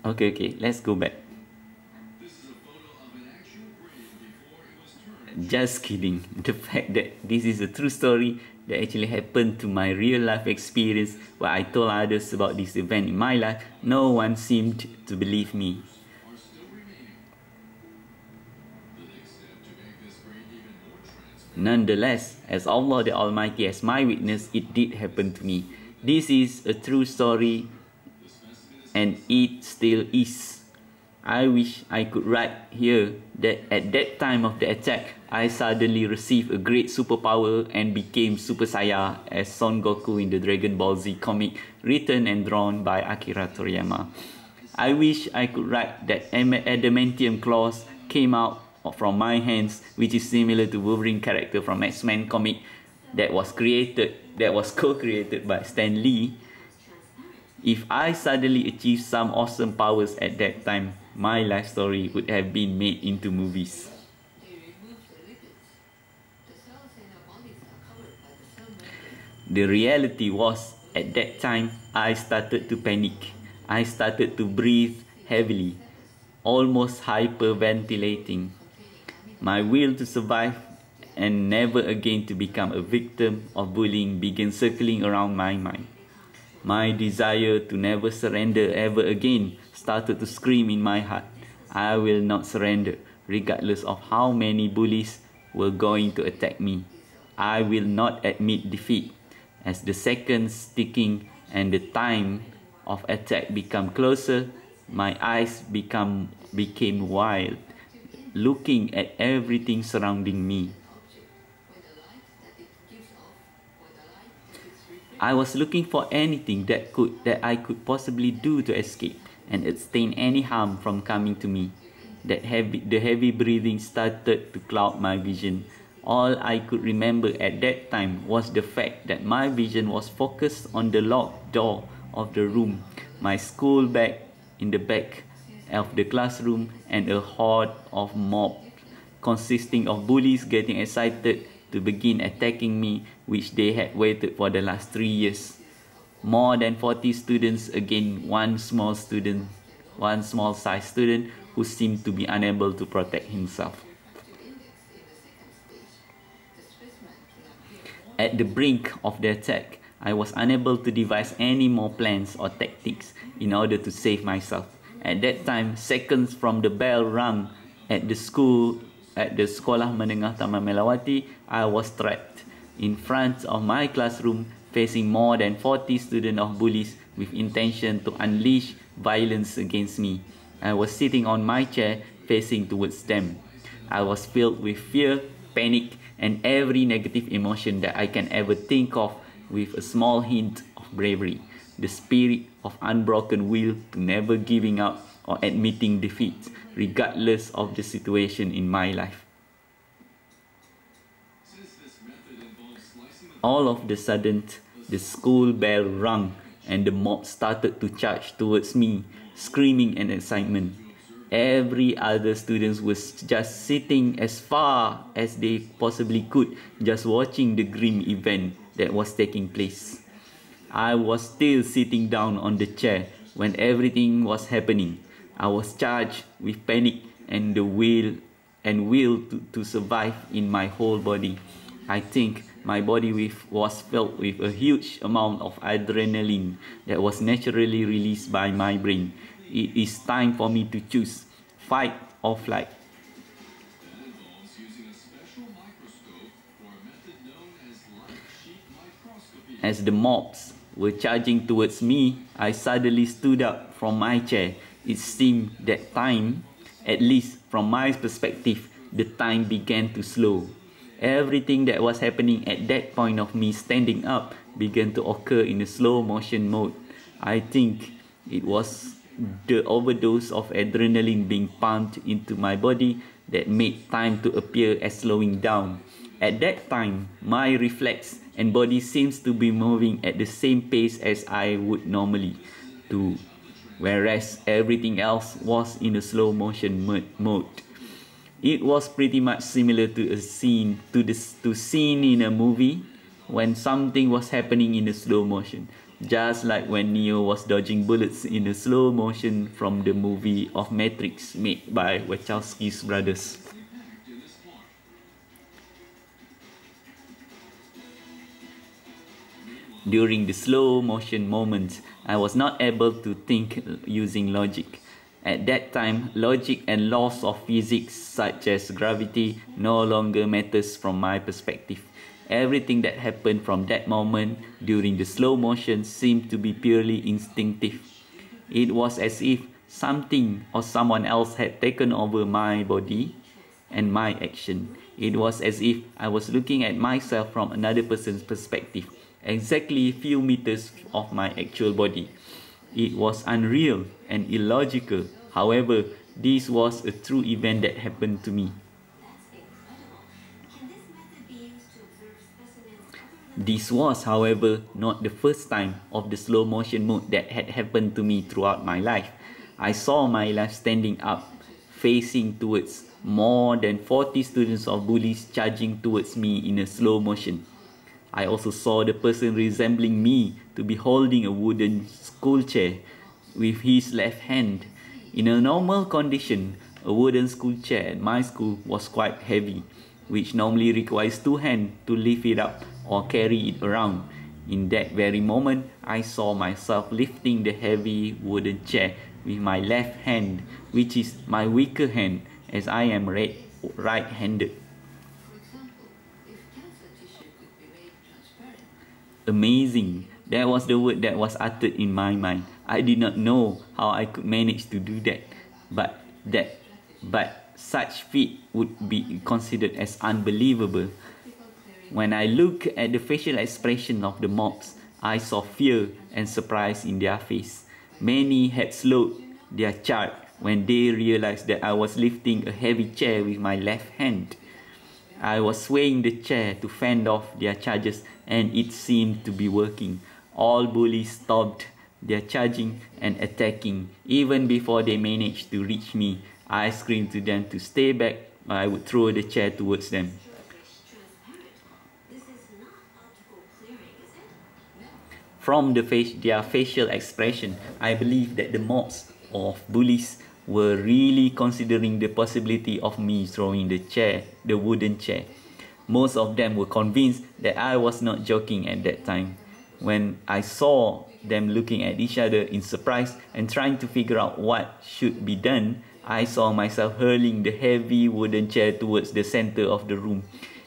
Okay, let's go back. Just kidding. The fact that this is a true story that actually happened to my real life experience where I told others about this event in my life, no one seemed to believe me. Nonetheless, as Allah the Almighty as my witness, it did happen to me. This is a true story and it still is. I wish I could write here that at that time of the attack, I suddenly received a great superpower and became Super Saiyan as Son Goku in the Dragon Ball Z comic written and drawn by Akira Toriyama. I wish I could write that adamantium claws came out from my hands, which is similar to Wolverine character from X-Men comic that was co-created by Stan Lee. If I suddenly achieved some awesome powers at that time, my life story would have been made into movies. The reality was, at that time, I started to panic. I started to breathe heavily, almost hyperventilating. My will to survive and never again to become a victim of bullying began circling around my mind. My desire to never surrender ever again started to scream in my heart. I will not surrender, regardless of how many bullies were going to attack me. I will not admit defeat. As the seconds ticking and the time of attack became closer, my eyes became wild, looking at everything surrounding me. I was looking for anything that I could possibly do to escape and abstain any harm from coming to me. The heavy breathing started to cloud my vision. All I could remember at that time was the fact that my vision was focused on the locked door of the room, my school bag in the back of the classroom, and a horde of mob consisting of bullies getting excited to begin attacking me, which they had waited for the last 3 years. More than 40 students against one small-sized student who seemed to be unable to protect himself. At the brink of the attack, I was unable to devise any more plans or tactics in order to save myself. At that time, seconds from the bell rung at the Sekolah Menengah Taman Melawati, I was trapped in front of my classroom, facing more than 40 students of bullies with intention to unleash violence against me. I was sitting on my chair, facing towards them. I was filled with fear, panic, and every negative emotion that I can ever think of, with a small hint of bravery, the spirit of unbroken will to never giving up or admitting defeat, regardless of the situation in my life. All of a sudden, the school bell rang and the mob started to charge towards me, screaming in excitement. Every other student was just sitting as far as they possibly could, just watching the grim event that was taking place. I was still sitting down on the chair when everything was happening. I was charged with panic and the will to survive in my whole body. I think my body was filled with a huge amount of adrenaline that was naturally released by my brain. It is time for me to choose fight or flight. As the mobs were charging towards me, I suddenly stood up from my chair. It seemed that time, at least from my perspective, the time began to slow. Everything that was happening at that point of me standing up began to occur in a slow motion mode. I think it was the overdose of adrenaline being pumped into my body that made time to appear as slowing down. At that time, my reflex and body seems to be moving at the same pace as I would normally do, whereas everything else was in a slow motion mode. It was pretty much similar to a scene in a movie when something was happening in a slow motion. just like when Neo was dodging bullets in a slow motion from the movie of Matrix made by Wachowski's brothers. During the slow motion moments, I was not able to think using logic. At that time, logic and laws of physics such as gravity no longer matters from my perspective. Everything that happened from that moment during the slow motion seemed to be purely instinctive. It was as if something or someone else had taken over my body and my action. It was as if I was looking at myself from another person's perspective, exactly a few meters of my actual body. It was unreal and illogical. However, this was a true event that happened to me. This was, however, not the first time of the slow motion mode that had happened to me throughout my life. I saw my life standing up, facing towards more than 40 students of bullies charging towards me in a slow motion. I also saw the person resembling me to be holding a wooden school chair with his left hand. In a normal condition, a wooden school chair at my school was quite heavy, which normally requires two hands to lift it up or carry it around. In that very moment, I saw myself lifting the heavy wooden chair with my left hand, which is my weaker hand as I am right-handed. Amazing. That was the word that was uttered in my mind. I did not know how I could manage to do that. But such feat would be considered as unbelievable. When I look at the facial expression of the mobs, I saw fear and surprise in their face. Many had slowed their charge when they realized that I was lifting a heavy chair with my left hand. I was swaying the chair to fend off their charges, and it seemed to be working. All bullies stopped their charging and attacking. Even before they managed to reach me, I screamed to them to stay back, or I would throw the chair towards them. From their facial expression, I believe that the mobs of bullies were really considering the possibility of me throwing the wooden chair. Most of them were convinced that I was not joking at that time. When I saw them looking at each other in surprise and trying to figure out what should be done, I saw myself hurling the heavy wooden chair towards the center of the room,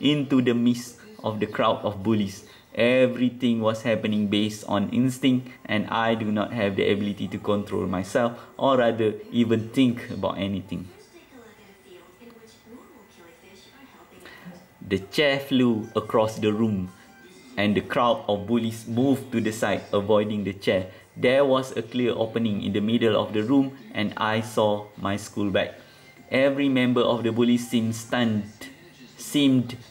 into the midst of the crowd of bullies. Everything was happening based on instinct, and I do not have the ability to control myself, or rather even think about anything. The chair flew across the room, and the crowd of bullies moved to the side, avoiding the chair. There was a clear opening in the middle of the room, and I saw my school bag. Every member of the bullies seemed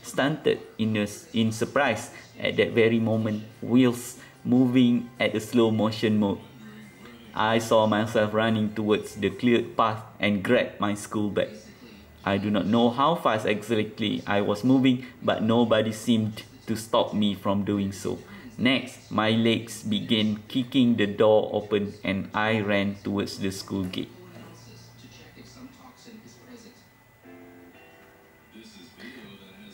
stunted in surprise at that very moment, wheels moving at a slow motion mode. I saw myself running towards the cleared path and grabbed my school bag. I do not know how fast exactly I was moving, but nobody seemed to stop me from doing so. Next, my legs began kicking the door open and I ran towards the school gate.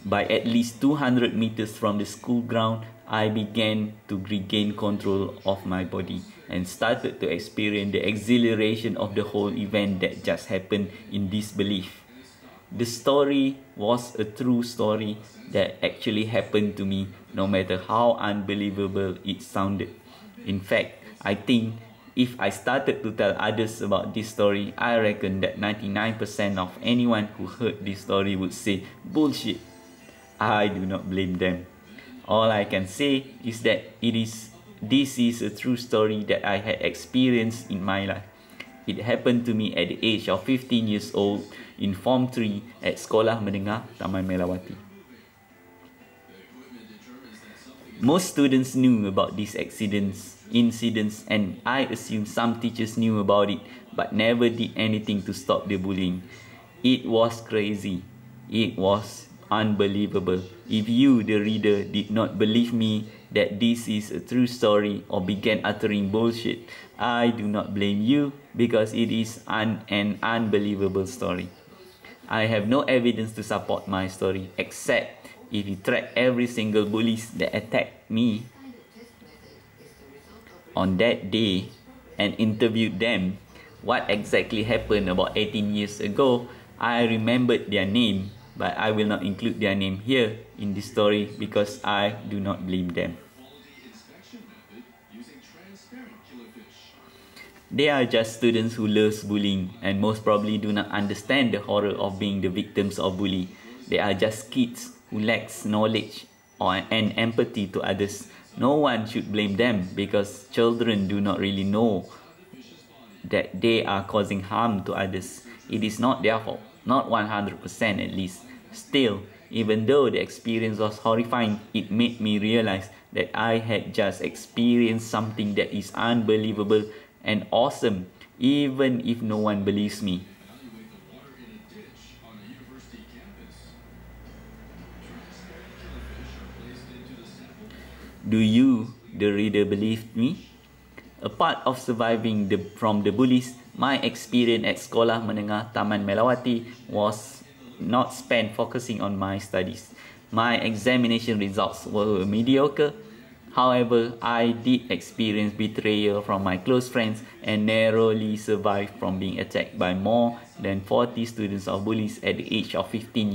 By at least 200 meters from the school ground, I began to regain control of my body and started to experience the exhilaration of the whole event that just happened in disbelief. The story was a true story that actually happened to me, no matter how unbelievable it sounded. In fact, I think if I started to tell others about this story, I reckon that 99% of anyone who heard this story would say, "Bullshit." I do not blame them. All I can say is that this is a true story that I had experienced in my life. It happened to me at the age of 15 years old in Form 3 at Sekolah Menengah Taman Melawati. Most students knew about these incidents, and I assume some teachers knew about it but never did anything to stop the bullying. It was crazy. It was unbelievable. If you, the reader, did not believe me, that this is a true story or began uttering bullshit, I do not blame you because it is an unbelievable story. I have no evidence to support my story except if you track every single bullies that attacked me on that day and interviewed them what exactly happened about 18 years ago. I remembered their name, but I will not include their name here in this story because I do not blame them. They are just students who love bullying and most probably do not understand the horror of being the victims of bully. They are just kids who lacks knowledge and empathy to others. No one should blame them because children do not really know that they are causing harm to others. It is not their fault, not 100% at least. Still, even though the experience was horrifying, it made me realize that I had just experienced something that is unbelievable and awesome, even if no one believes me. Do you, the reader, believe me? A part of surviving from the bullies, my experience at Sekolah Menengah Taman Melawati was not spent focusing on my studies. My examination results were mediocre. However, I did experience betrayal from my close friends and narrowly survived from being attacked by more than 40 students or bullies at the age of 15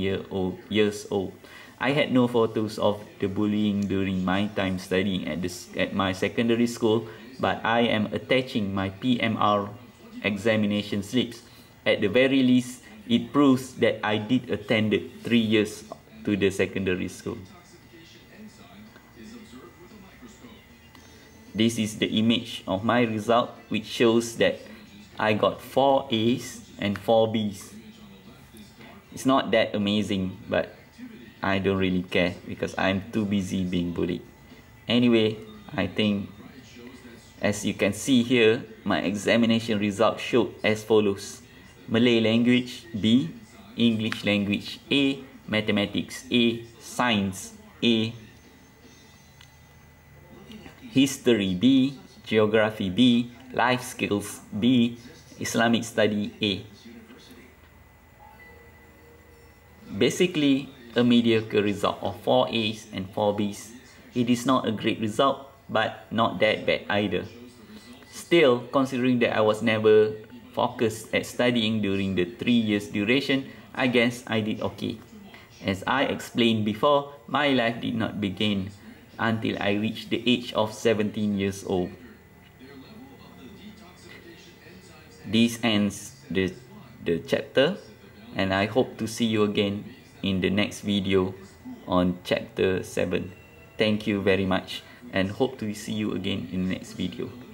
years old. I had no photos of the bullying during my time studying at my secondary school, but I am attaching my PMR examination slips. At the very least, it proves that I did attend 3 years to the secondary school. This is the image of my result, which shows that I got 4 A's and 4 B's. It's not that amazing, but I don't really care because I'm too busy being bullied. Anyway, I think as you can see here, my examination result showed as follows: Malay language B, English language A, Mathematics A, Science A, History B, Geography B, Life Skills B, Islamic Study A. Basically, a mediocre result of 4 A's and 4 B's. It is not a great result, but not that bad either. Still, considering that I was never focused at studying during the 3 years duration, I guess I did okay. As I explained before, my life did not begin until I reached the age of 17 years old. This ends the chapter, and I hope to see you again in the next video on chapter 7. Thank you very much and hope to see you again in the next video.